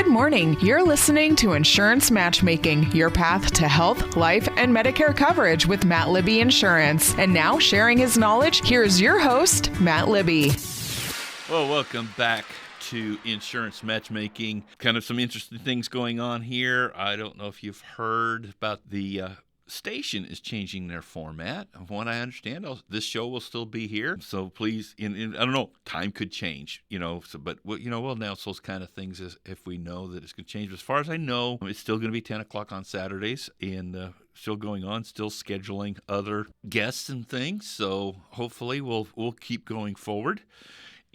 Good morning. You're listening to Insurance Matchmaking, your path to health, life, and Medicare coverage with Matt Libby Insurance. And now, sharing his knowledge, here's your host, Matt Libby. Well, welcome back to Insurance Matchmaking. Kind of some interesting things going on here. I don't know if you've heard about the station is changing their format. From what I understand, this show will still be here. So please, I don't know, time could change, but we'll announce those kind of things if we know that it's going to change. But as far as I know, it's still going to be 10 o'clock on Saturdays and still going on, still scheduling other guests and things. So hopefully we'll keep going forward.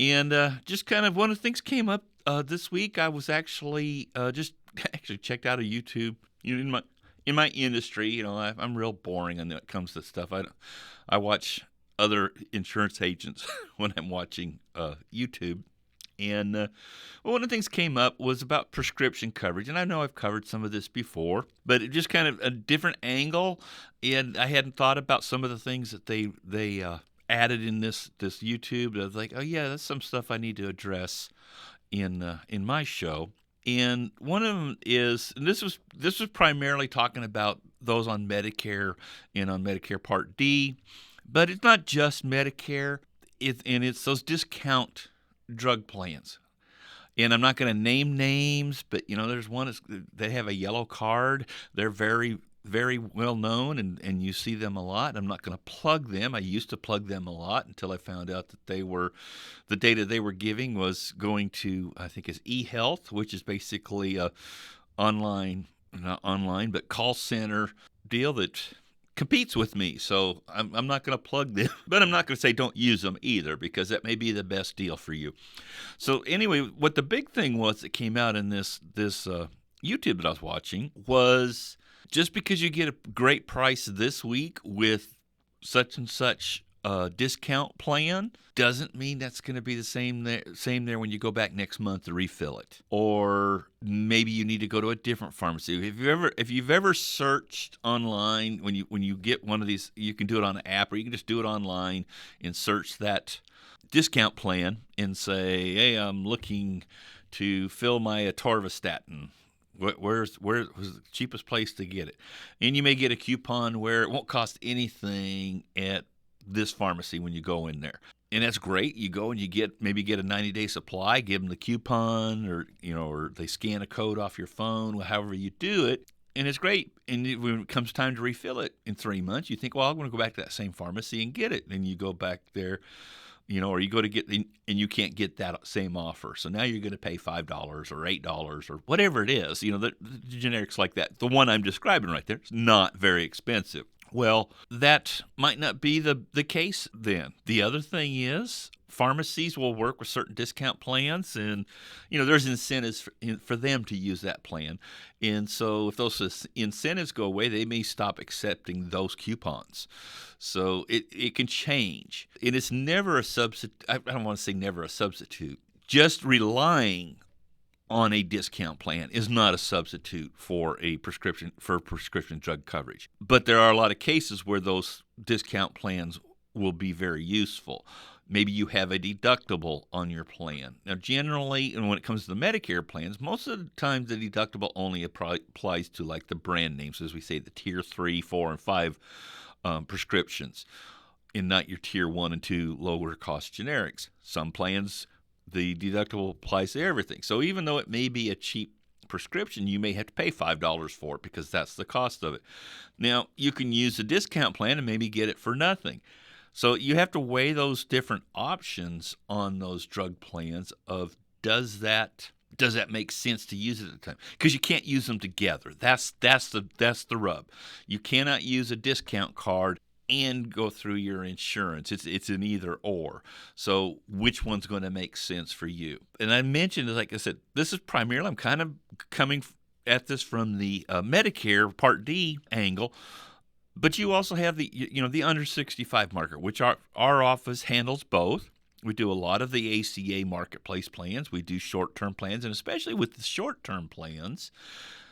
And just kind of one of the things came up this week. I was actually checked out a YouTube. In my industry, I'm real boring when it comes to stuff. I watch other insurance agents when I'm watching YouTube. And one of the things came up was about prescription coverage. And I know I've covered some of this before, but it just kind of a different angle. And I hadn't thought about some of the things that they added in this YouTube. I was like, oh yeah, that's some stuff I need to address in my show. And one of them is, and this was primarily talking about those on Medicare and on Medicare Part D, but it's not just Medicare. It's those discount drug plans. And I'm not going to name names, but there's one they have a yellow card. They're very, very well known, and you see them a lot. I'm not going to plug them. I used to plug them a lot until I found out that the data they were giving was going to, I think it's eHealth, which is basically a not online, but call center deal that competes with me. So I'm not going to plug them, but I'm not going to say don't use them either, because that may be the best deal for you. So anyway, what the big thing was that came out in this YouTube that I was watching was, just because you get a great price this week with such and such discount plan doesn't mean that's going to be the same there when you go back next month to refill it. Or maybe you need to go to a different pharmacy. If you've ever searched online, when you get one of these, you can do it on an app, or you can just do it online and search that discount plan and say, hey, I'm looking to fill my atorvastatin. Where's the cheapest place to get it? And you may get a coupon where it won't cost anything at this pharmacy when you go in there. And that's great. You go and you maybe get a 90-day supply, give them the coupon, or they scan a code off your phone, however you do it. And it's great. And when it comes time to refill it in 3 months, you think, well, I'm going to go back to that same pharmacy and get it. And you go back there, or you go to get, and you can't get that same offer. So now you're going to pay $5 or $8 or whatever it is. The generics like that. The one I'm describing right there is not very expensive. Well, that might not be the case then. The other thing is, pharmacies will work with certain discount plans, and there's incentives for them to use that plan. And so if those incentives go away, they may stop accepting those coupons. So it can change. And it's never a substitute. I don't want to say never a substitute. Just relying on a discount plan is not a substitute for prescription drug coverage. But there are a lot of cases where those discount plans will be very useful. Maybe you have a deductible on your plan. Now, generally, and when it comes to the Medicare plans, most of the time the deductible only applies to like the brand names, as we say, the tier 3, 4, and 5 prescriptions, and not your tier 1 and 2 lower cost generics. Some plans, the deductible applies to everything. So even though it may be a cheap prescription, you may have to pay $5 for it because that's the cost of it. Now, you can use a discount plan and maybe get it for nothing. So you have to weigh those different options on those drug plans of does that make sense to use it at the time? Because you can't use them together. That's the rub. You cannot use a discount card and go through your insurance. It's an either or. So which one's going to make sense for you? And I mentioned, like I said, this is primarily, I'm kind of coming at this from the Medicare Part D angle, but you also have the under 65 market, which our office handles both. We do a lot of the ACA marketplace plans. We do short-term plans, and especially with the short-term plans,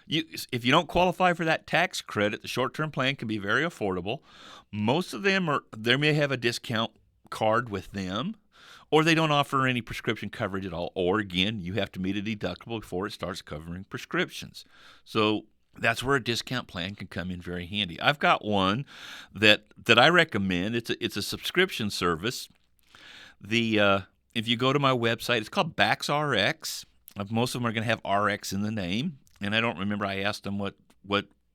if you don't qualify for that tax credit, the short-term plan can be very affordable. Most of them they may have a discount card with them, or they don't offer any prescription coverage at all. Or again, you have to meet a deductible before it starts covering prescriptions. So that's where a discount plan can come in very handy. I've got one that I recommend. It's a subscription service. If you go to my website, it's called BaxRx. Most of them are going to have RX in the name, and I don't remember. I asked them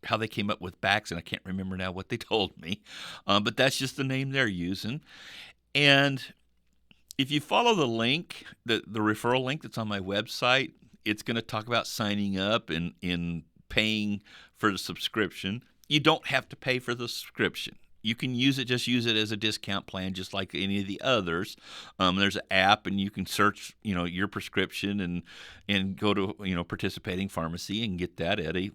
how they came up with Bax, and I can't remember now what they told me. But that's just the name they're using. And if you follow the link, the referral link that's on my website, it's going to talk about signing up and in paying for the subscription. You don't have to pay for the subscription. You can just use it as a discount plan, just like any of the others. There's an app, and you can search, your prescription and go to, participating pharmacy and get that at a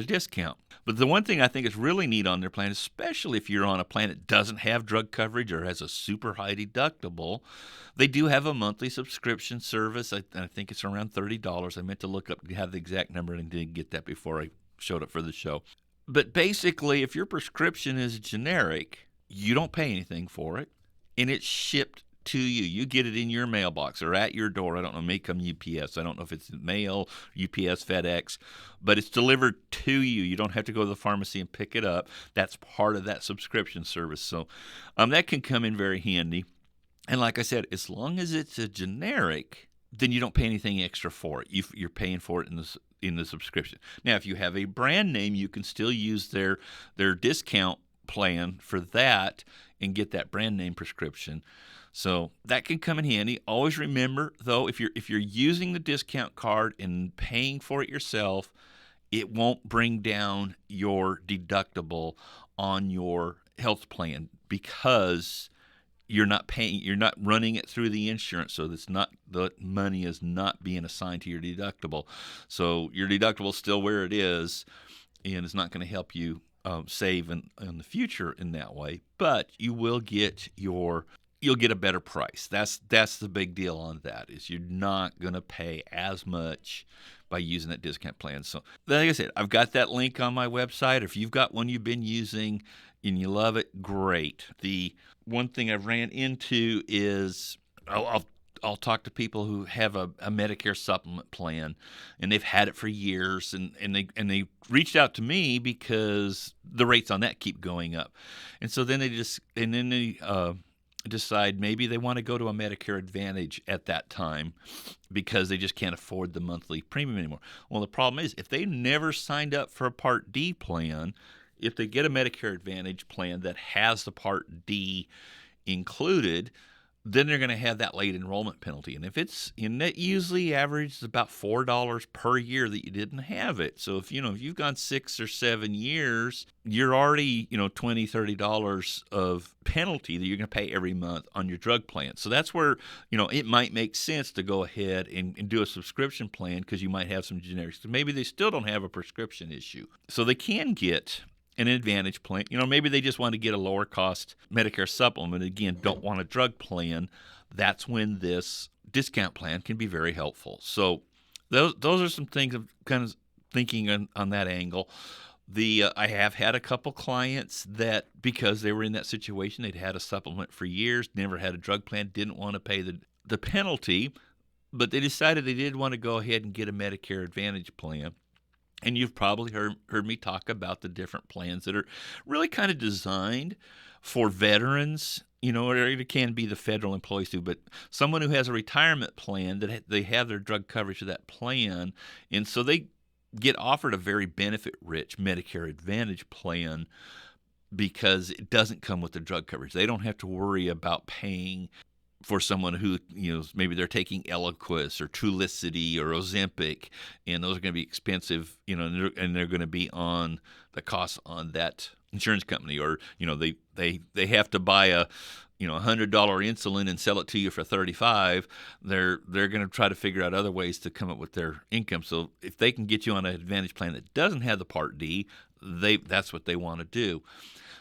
discount. But the one thing I think is really neat on their plan, especially if you're on a plan that doesn't have drug coverage or has a super high deductible, they do have a monthly subscription service. I think it's around $30. I meant to look up to have the exact number and didn't get that before I showed up for the show. But basically, if your prescription is generic, you don't pay anything for it, and it's shipped to you. You get it in your mailbox or at your door. I don't know, it may come UPS. I don't know if it's mail, UPS, FedEx, but it's delivered to you. You don't have to go to the pharmacy and pick it up. That's part of that subscription service. So that can come in very handy. And like I said, as long as it's a generic, then you don't pay anything extra for it. You're paying for it in the subscription. Now, if you have a brand name, you can still use their discount plan for that and get that brand name prescription. So that can come in handy. Always remember, though, if you're using the discount card and paying for it yourself, it won't bring down your deductible on your health plan because you're not running it through the insurance, so the money is not being assigned to your deductible. So your deductible is still where it is, and it's not going to help you save in the future in that way. But you will get you'll get a better price. That's the big deal on that, is you're not going to pay as much by using that discount plan. So like I said, I've got that link on my website. If you've got one you've been using and you love it, great. The one thing I've ran into is I'll talk to people who have a Medicare supplement plan, and they've had it for years, and they reached out to me because the rates on that keep going up, and so then they decide maybe they want to go to a Medicare Advantage at that time because they just can't afford the monthly premium anymore. Well, the problem is if they never signed up for a Part D plan, if they get a Medicare Advantage plan that has the Part D included, then they're going to have that late enrollment penalty. And that usually averages about $4 per year that you didn't have it. So if you've gone 6 or 7 years, you're already, $20, $30 of penalty that you're going to pay every month on your drug plan. So that's where, it might make sense to go ahead and do a subscription plan because you might have some generics. So maybe they still don't have a prescription issue. So they can get an Advantage plan. Maybe they just want to get a lower cost Medicare supplement. Again, don't want a drug plan. That's when this discount plan can be very helpful. So those are some things I'm kind of thinking on that angle. I have had a couple clients that, because they were in that situation, they'd had a supplement for years, never had a drug plan, didn't want to pay the penalty, but they decided they did want to go ahead and get a Medicare Advantage plan. And you've probably heard me talk about the different plans that are really kind of designed for veterans, or it can be the federal employees too, but someone who has a retirement plan that they have their drug coverage of that plan, and so they get offered a very benefit-rich Medicare Advantage plan because it doesn't come with the drug coverage. They don't have to worry about paying for someone who, maybe they're taking Eliquis or Trulicity or Ozempic, and those are going to be expensive, and they're going to be on the cost on that insurance company, or, they have to buy a $100 insulin and sell it to you for $35. They're going to try to figure out other ways to come up with their income. So if they can get you on an Advantage plan that doesn't have the Part D, that's what they want to do.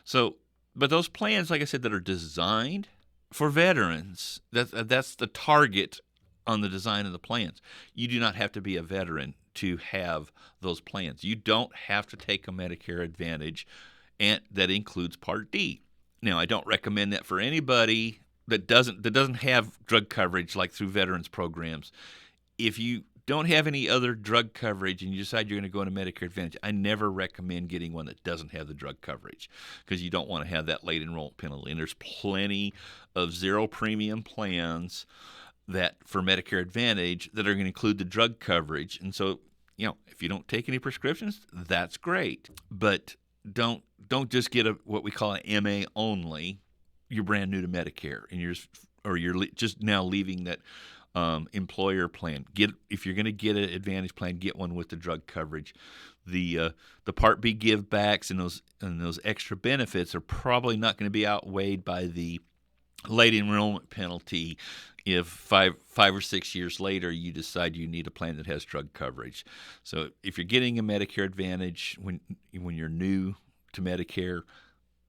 So, but those plans, like I said, that are designed for veterans, that's the target on the design of the plans. You do not have to be a veteran to have those plans. You don't have to take a Medicare Advantage, and that includes Part D. Now, I don't recommend that for anybody that doesn't have drug coverage like through veterans programs, if you don't have any other drug coverage and you decide you're going to go into Medicare Advantage, I never recommend getting one that doesn't have the drug coverage, because you don't want to have that late enrollment penalty. And there's plenty of zero premium plans that for Medicare Advantage that are going to include the drug coverage. And so, if you don't take any prescriptions, that's great. But don't just get what we call an MA only. You're brand new to Medicare, and you're just now leaving that employer plan. If you're going to get an Advantage plan, get one with the drug coverage. The Part B give backs and those extra benefits are probably not going to be outweighed by the late enrollment penalty if five or 6 years later you decide you need a plan that has drug coverage. So if you're getting a Medicare Advantage when you're new to Medicare,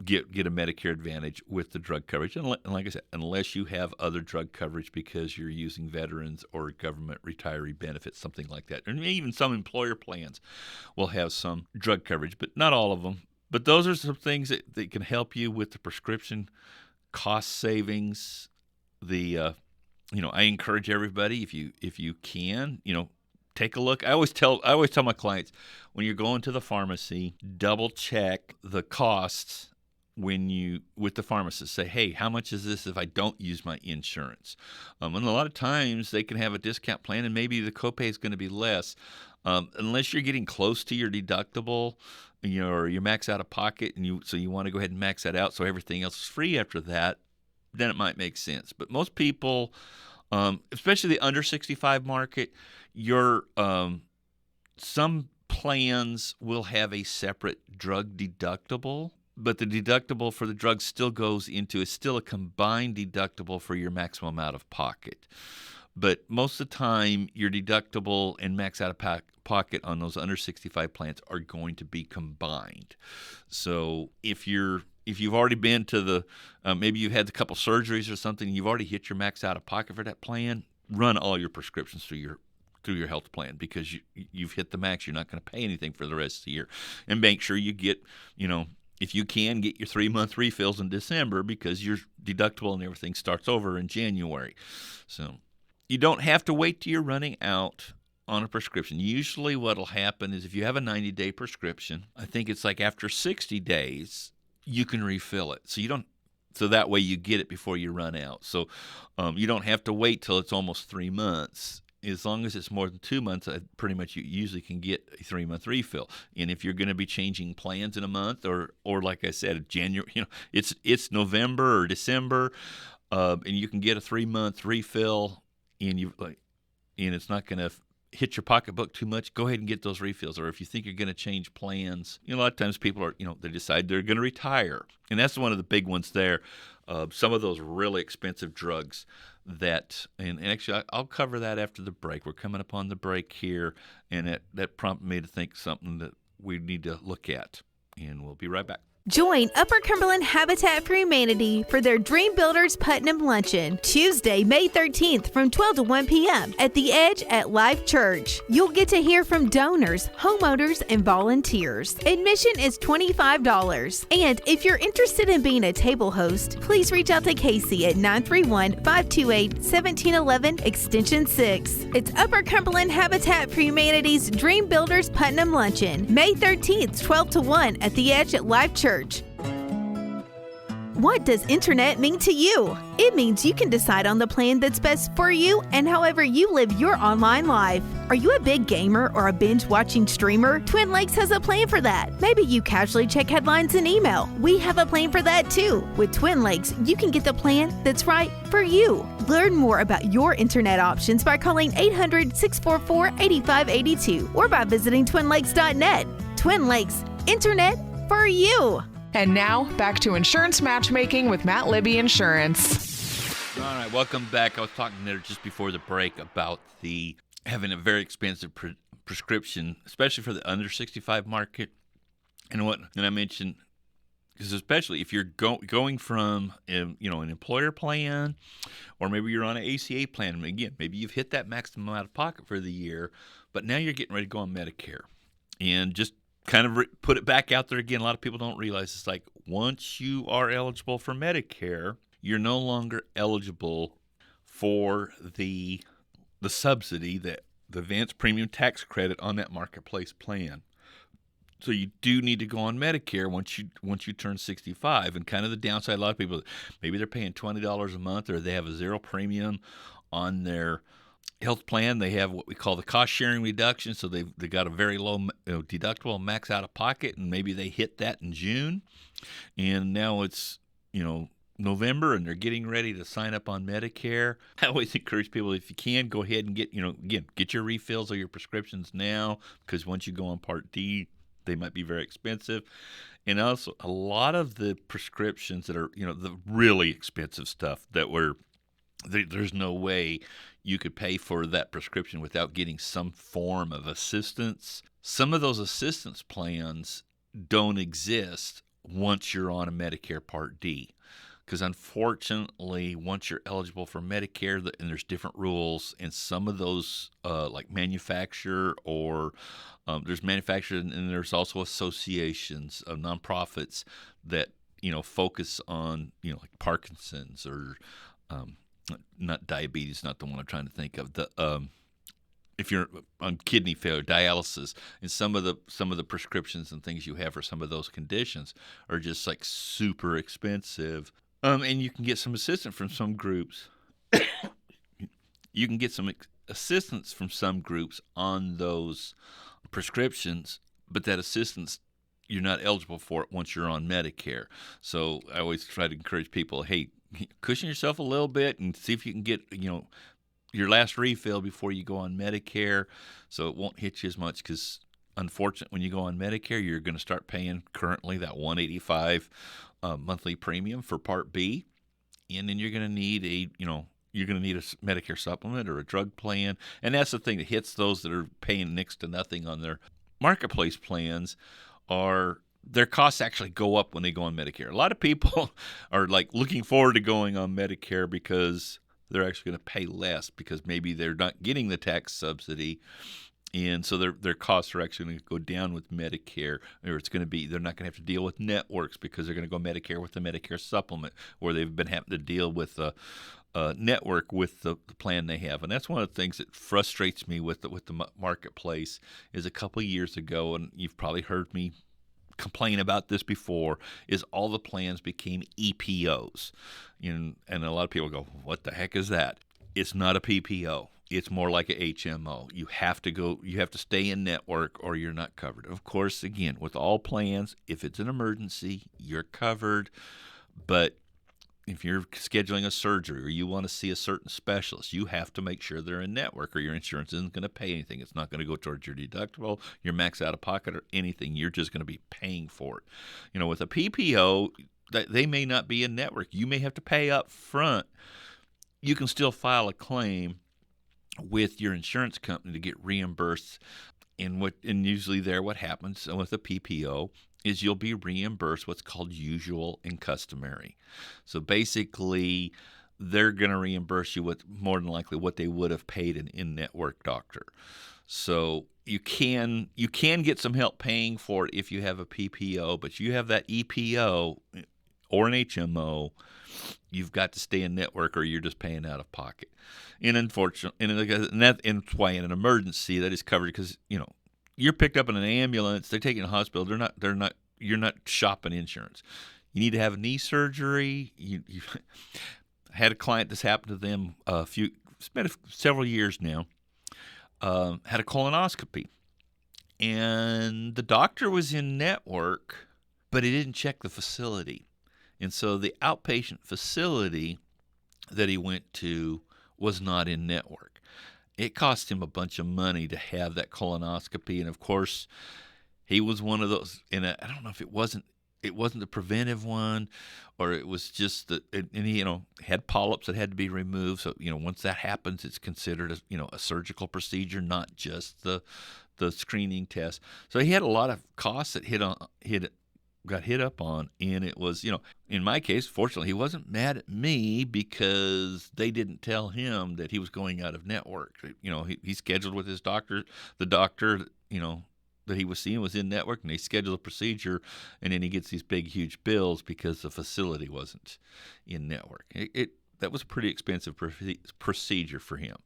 get a Medicare Advantage with the drug coverage. And like I said, unless you have other drug coverage because you're using veterans or government retiree benefits, something like that. And even some employer plans will have some drug coverage, but not all of them. But those are some things that can help you with the prescription cost savings. I encourage everybody, if you can, take a look. I always tell my clients, when you're going to the pharmacy, double check the costs with the pharmacist. Say, hey, how much is this if I don't use my insurance? And a lot of times they can have a discount plan and maybe the copay is going to be less. Unless you're getting close to your deductible, or your max out of pocket, and so you want to go ahead and max that out so everything else is free after that, then it might make sense. But most people, especially the under 65 market, some plans will have a separate drug deductible, but the deductible for the drug is still a combined deductible for your maximum out of pocket. But most of the time, your deductible and max out of pocket on those under 65 plans are going to be combined. So if you've already been to maybe you've had a couple surgeries or something, you've already hit your max out of pocket for that plan, run all your prescriptions through your health plan, because you've hit the max. You're not going to pay anything for the rest of the year. And make sure you get, if you can, get your 3-month refills in December, because your deductible and everything starts over in January. So you don't have to wait till you're running out on a prescription. Usually what'll happen is if you have a 90-day prescription, I think it's like after 60 days, you can refill it. So that way you get it before you run out. So you don't have to wait till it's almost 3 months. As long as it's more than 2 months, pretty much you usually can get a 3-month refill. And if you're going to be changing plans in a month, or like I said, January, it's November or December, and you can get a 3-month refill, and it's not going to hit your pocketbook too much, go ahead and get those refills. Or if you think you're going to change plans, a lot of times people are, they decide they're going to retire. And that's one of the big ones there. Some of those really expensive drugs and actually I'll cover that after the break. We're coming up on the break here, and that prompted me to think something that we need to look at. And we'll be right back. Join Upper Cumberland Habitat for Humanity for their Dream Builders Putnam Luncheon, Tuesday, May 13th from 12 to 1 p.m. at The Edge at Life Church. You'll get to hear from donors, homeowners, and volunteers. Admission is $25. And if you're interested in being a table host, please reach out to Casey at 931-528-1711, extension 6. It's Upper Cumberland Habitat for Humanity's Dream Builders Putnam Luncheon, May 13th, 12 to 1 at The Edge at Life Church. What does internet mean to you? It means you can decide on the plan that's best for you and however you live your online life. Are you a big gamer or a binge-watching streamer? Twin Lakes has a plan for that. Maybe you casually check headlines and email. We have a plan for that too. With Twin Lakes, you can get the plan that's right for you. Learn more about your internet options by calling 800-644-8582 or by visiting twinlakes.net. Twin Lakes, internet for you. And now, back to Insurance Matchmaking with Matt Libby Insurance. All right, welcome back. I was talking there just before the break about having a very expensive prescription, especially for the under 65 market. And I mentioned, because especially if you're going from an employer plan, or maybe you're on an ACA plan, and again, maybe you've hit that maximum out of pocket for the year, but now you're getting ready to go on Medicare. And just kind of put it back out there again. A lot of people don't realize it's like once you are eligible for Medicare, you're no longer eligible for the subsidy, that the advanced premium tax credit on that marketplace plan. So you do need to go on Medicare once you turn 65. And kind of the downside, a lot of people, maybe they're paying $20 a month, or they have a zero premium on their health plan. They have what we call the cost sharing reduction. So they got a very low deductible, max out of pocket, and maybe they hit that in June. And now it's, November, and they're getting ready to sign up on Medicare. I always encourage people, if you can, go ahead and get your refills of your prescriptions now, because once you go on Part D, they might be very expensive. And also, a lot of the prescriptions that are, the really expensive stuff there's no way you could pay for that prescription without getting some form of assistance. Some of those assistance plans don't exist once you're on a Medicare Part D. Because unfortunately, once you're eligible for Medicare, and there's different rules, and some of those, like manufacturer, or there's manufacturers, and there's also associations of nonprofits that focus on like Parkinson's, or not diabetes, not the one I'm trying to think of. If you're on kidney failure, dialysis, and some of the prescriptions and things you have for some of those conditions are just like super expensive. And you can get some assistance from some groups. You can get some assistance from some groups on those prescriptions, but that assistance, you're not eligible for it once you're on Medicare. So I always try to encourage people, hey, cushion yourself a little bit and see if you can get, your last refill before you go on Medicare, so it won't hit you as much. Because unfortunately, when you go on Medicare, you're going to start paying currently that $185 monthly premium for Part B, and then you're going to need a Medicare supplement or a drug plan. And that's the thing that hits those that are paying next to nothing on their marketplace plans, are their costs actually go up when they go on Medicare. A lot of people are like looking forward to going on Medicare because they're actually going to pay less, because maybe they're not getting the tax subsidy. And so their costs are actually going to go down with Medicare, or they're not going to have to deal with networks, because they're going to go Medicare with the Medicare supplement, where they've been having to deal with a network with the plan they have. And that's one of the things that frustrates me with the marketplace. Is a couple of years ago, and you've probably heard me complain about this before, is all the plans became EPOs. And a lot of people go, what the heck is that? It's not a PPO. It's more like a HMO. You have to stay in network, or you're not covered. Of course, again, with all plans, if it's an emergency, you're covered. But if you're scheduling a surgery, or you want to see a certain specialist, you have to make sure they're in network, or your insurance isn't going to pay anything. It's not going to go towards your deductible, your max out of pocket, or anything. You're just going to be paying for it. With a PPO, they may not be in network. You may have to pay up front. You can still file a claim with your insurance company to get reimbursed. And usually what happens with a PPO is you'll be reimbursed what's called usual and customary. So basically, they're going to reimburse you with more than likely what they would have paid an in-network doctor. So you can get some help paying for it if you have a PPO, but you have that EPO or an HMO, you've got to stay in network, or you're just paying out of pocket. And unfortunately, and that's why in an emergency that is covered, because you're picked up in an ambulance, they're taking you to the hospital. You're not shopping insurance. You need to have knee surgery. I had a client, this happened to them it's been several years now. Had a colonoscopy, and the doctor was in network, but he didn't check the facility. And so the outpatient facility that he went to was not in network. It cost him a bunch of money to have that colonoscopy. And of course, he was one of those, and I don't know if it wasn't the preventive one, or it was just and he, had polyps that had to be removed. So, once that happens, it's considered a surgical procedure, not just the screening test. So he had a lot of costs that got hit up on, and it was, in my case, fortunately, he wasn't mad at me because they didn't tell him that he was going out of network. He scheduled with his doctor. The doctor, that he was seeing was in network, and they schedule a procedure, and then he gets these big, huge bills because the facility wasn't in network. That was a pretty expensive procedure for him.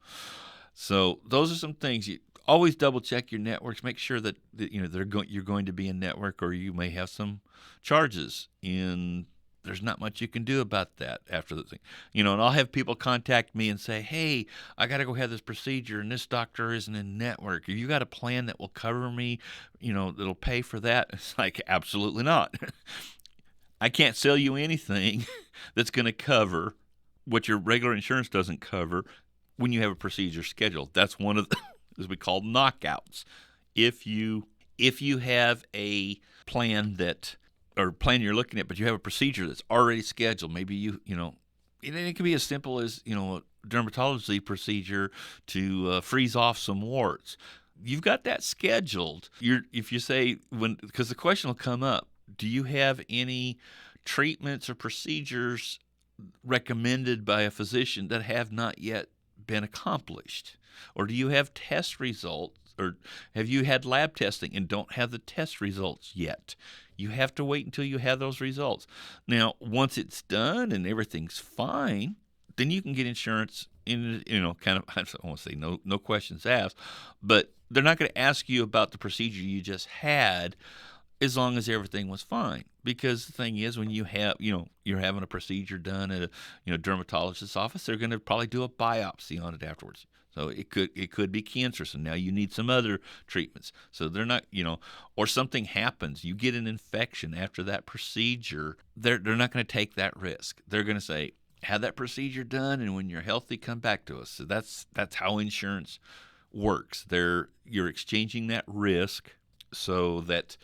So those are some things. You always double check your networks. Make sure that you're going to be in network, or you may have some charges in. There's not much you can do about that after the thing. And I'll have people contact me and say, hey, I got to go have this procedure and this doctor isn't in network. Have you got a plan that will cover me, that'll pay for that? It's like, absolutely not. I can't sell you anything that's going to cover what your regular insurance doesn't cover when you have a procedure scheduled. That's one of the, as we call, knockouts. If you have a plan you're looking at, but you have a procedure that's already scheduled. Maybe it can be as simple as a dermatology procedure to freeze off some warts. You've got that scheduled. If you say because the question will come up, do you have any treatments or procedures recommended by a physician that have not yet been accomplished, or do you have test results? Or have you had lab testing and don't have the test results yet? You have to wait until you have those results. Now, once it's done and everything's fine, then you can get insurance in, kind of, I don't want to say no questions asked, but they're not going to ask you about the procedure you just had as long as everything was fine. Because the thing is, when you have, you're having a procedure done at a dermatologist's office, they're going to probably do a biopsy on it afterwards. So it could be cancerous, and now you need some other treatments. So they're not, or something happens, you get an infection after that procedure. They're not going to take that risk. They're going to say, have that procedure done, and when you're healthy, come back to us. So that's how insurance works. You're exchanging that risk so that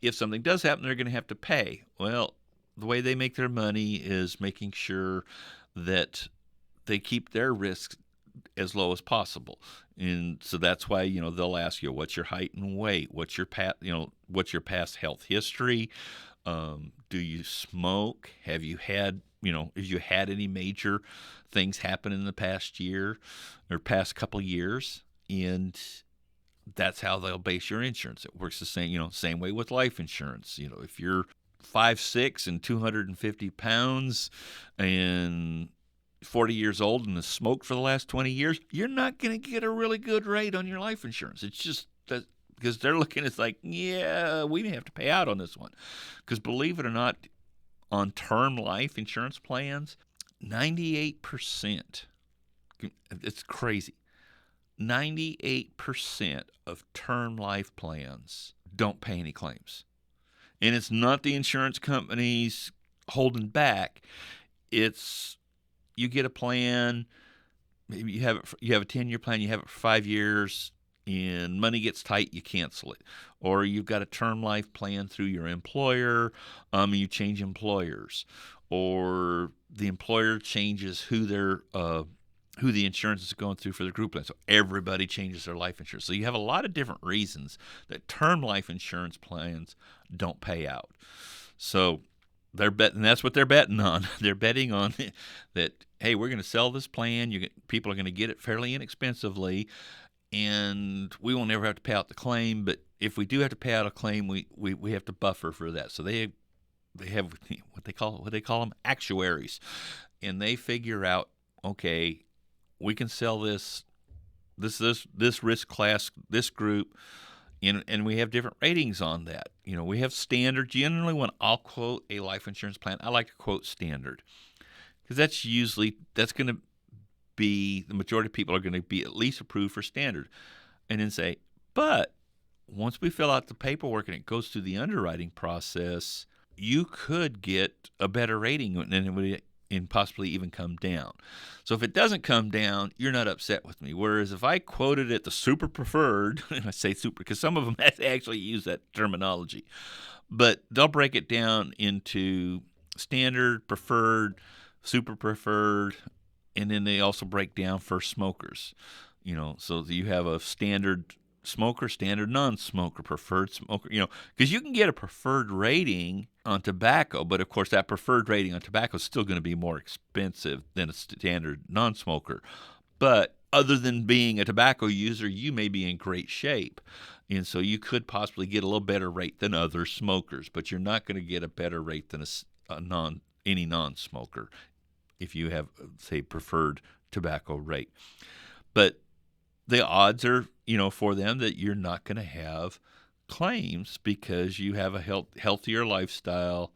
if something does happen, they're going to have to pay. Well, the way they make their money is making sure that they keep their risks as low as possible. And so that's why, they'll ask you, what's your height and weight? What's your past health history? Do you smoke? Have you had any major things happen in the past year or past couple years? And that's how they'll base your insurance. It works the same way with life insurance. If you're 5'6" and 250 pounds and 40 years old and has smoked for the last 20 years, you're not going to get a really good rate on your life insurance. It's just that because they're looking, it's like, yeah, we may have to pay out on this one. Because believe it or not, on term life insurance plans, 98%, it's crazy, 98% of term life plans don't pay any claims. And it's not the insurance companies holding back. It's you get a plan, maybe you have a 10-year plan, you have it for 5 years, and money gets tight, you cancel it. Or you've got a term life plan through your employer, and you change employers. Or the employer changes who the insurance is going through for the group plan. So everybody changes their life insurance. So you have a lot of different reasons that term life insurance plans don't pay out. So they're betting. That's what they're betting on. They're betting on that, hey, we're going to sell this plan. People are going to get it fairly inexpensively, and we won't ever have to pay out the claim. But if we do have to pay out a claim, we have to buffer for that. So they have what they call them actuaries, and they figure out, okay, we can sell this risk class, this group, and we have different ratings on that. We have standard. Generally, when I'll quote a life insurance plan, I like to quote standard because that's going to be the majority of people are going to be at least approved for standard, and then say, but once we fill out the paperwork and it goes through the underwriting process, you could get a better rating and possibly even come down. So if it doesn't come down, you're not upset with me. Whereas if I quoted it the super preferred, and I say super because some of them actually use that terminology, but they'll break it down into standard, preferred, super preferred, and then they also break down for smokers. So you have a standard smoker, standard non-smoker, preferred smoker, because you can get a preferred rating on tobacco, but of course that preferred rating on tobacco is still going to be more expensive than a standard non-smoker. But other than being a tobacco user, you may be in great shape. And so you could possibly get a little better rate than other smokers, but you're not going to get a better rate than any non-smoker if you have, say, preferred tobacco rate. But the odds are, for them that you're not going to have claims because you have a healthier lifestyle,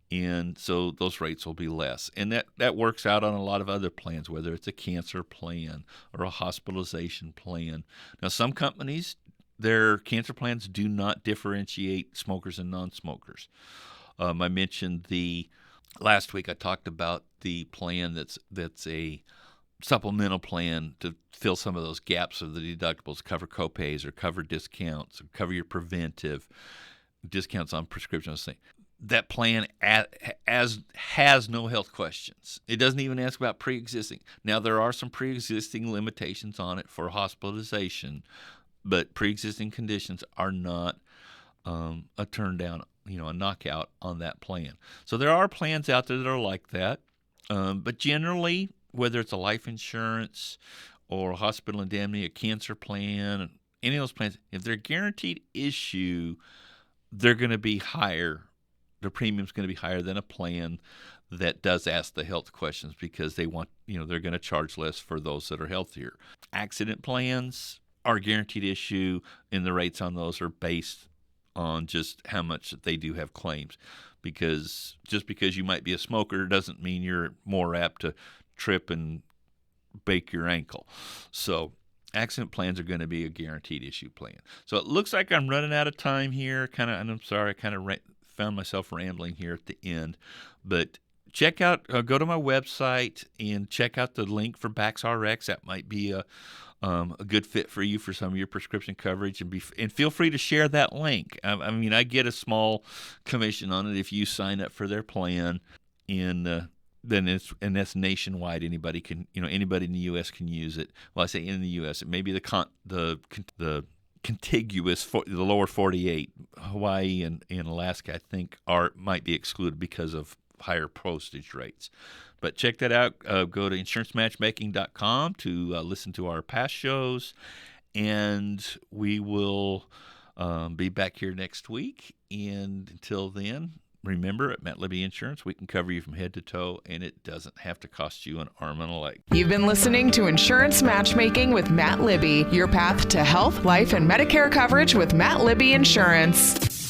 and so those rates will be less. And that works out on a lot of other plans, whether it's a cancer plan or a hospitalization plan. Now, some companies, their cancer plans do not differentiate smokers and non-smokers. I mentioned last week I talked about the plan that's a supplemental plan to fill some of those gaps of the deductibles, cover copays or cover discounts or cover your preventive discounts on prescriptions. That plan has no health questions. It doesn't even ask about pre-existing. Now, there are some pre-existing limitations on it for hospitalization, but pre-existing conditions are not a turn down, a knockout on that plan. So there are plans out there that are like that, but generally, whether it's a life insurance or a hospital indemnity, a cancer plan, any of those plans, if they're guaranteed issue, they're going to be higher. The premium's going to be higher than a plan that does ask the health questions because they want, they're going to charge less for those that are healthier. Accident plans are guaranteed issue, and the rates on those are based on just how much they do have claims. Because just because you might be a smoker doesn't mean you're more apt to trip and break your ankle. So accident plans are going to be a guaranteed issue plan. So it looks like I'm running out of time here. And I'm sorry, I found myself rambling here at the end. But check out, go to my website and check out the link for BaxRx. That might be a good fit for you for some of your prescription coverage, and feel free to share that link. I get a small commission on it if you sign up for their plan, and that's nationwide. Anybody anybody in the U.S. can use it. Well, I say in the U.S. It may be the contiguous the lower 48, Hawaii and Alaska, I think might be excluded because of higher postage rates. But check that out. Go to insurancematchmaking.com to listen to our past shows, and we will be back here next week. And until then, remember, at Matt Libby Insurance, we can cover you from head to toe, and it doesn't have to cost you an arm and a leg. You've been listening to Insurance Matchmaking with Matt Libby, your path to health, life, and Medicare coverage with Matt Libby Insurance.